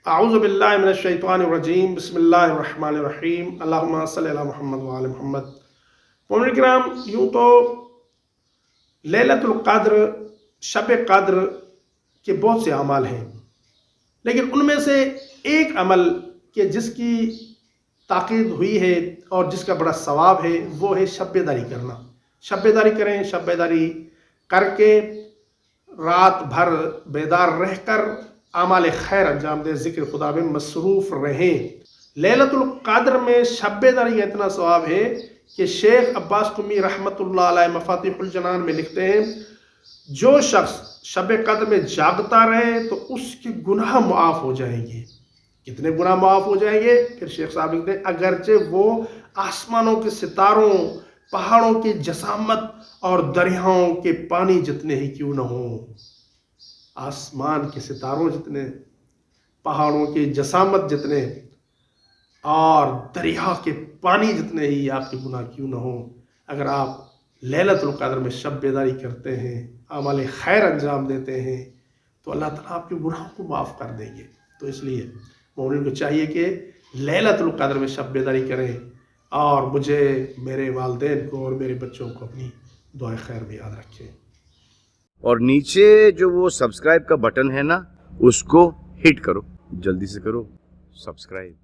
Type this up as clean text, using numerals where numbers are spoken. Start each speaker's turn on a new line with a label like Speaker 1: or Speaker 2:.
Speaker 1: आऊज़ु बिल्लाहि मिनश शैतानिर रजीम बिस्मिल्लाहिर रहमानिर रहीम अल्लाहुम्मा सल्लि अला मुहम्मद व आले मुहम्मद। मोमिन किराम, यूँ तो लैलतुल क़द्र, शब क़द्र के बहुत से अमाल हैं, लेकिन उनमें से एक अमल के जिसकी ताक़ीद हुई है और जिसका बड़ा सवाब है वो है शब-ए-दारी करना। शब-ए-दारी करें, शब-ए-दारी करके रात भर बेदार रहकर आमाल खैर अंजाम दें, ज़िक्र खुदा में मसरूफ़ रहें। लैलतुल क़द्र में शब-ए-दारी का इतना सवाब है कि शेख अब्बास कुमी रहमतुल्लाह अलैह मफ़ातिहुल जनान में लिखते हैं, जो शख्स शब-ए-क़द्र में जागता रहे तो उसके गुनाह मुआफ़ हो जाएंगे। कितने गुनाह मुआफ़ हो जाएंगे? फिर शेख साहब लिखते हैं, अगरचे वो आसमानों के सितारों, पहाड़ों की जसामत और दरियाओं के पानी जितने ही क्यों न हों। आसमान के सितारों जितने, पहाड़ों की जसामत जितने और दरिया के पानी जितने ही आपके गुनाह क्यों न हो, अगर आप लैलतुल क़द्र में शब-ए-दारी करते हैं, अमाल खैर अंजाम देते हैं, तो अल्लाह ताला आपके गुनाहों को माफ़ कर देंगे। तो इसलिए मोमिन को चाहिए कि लैलतुल क़द्र में शब-ए-दारी करें और मुझे, मेरे वालिदैन को और मेरे बच्चों को अपनी दुआ खैर में याद रखें।
Speaker 2: और नीचे जो वो सब्सक्राइब का बटन है ना, उसको हिट करो, जल्दी से करो सब्सक्राइब।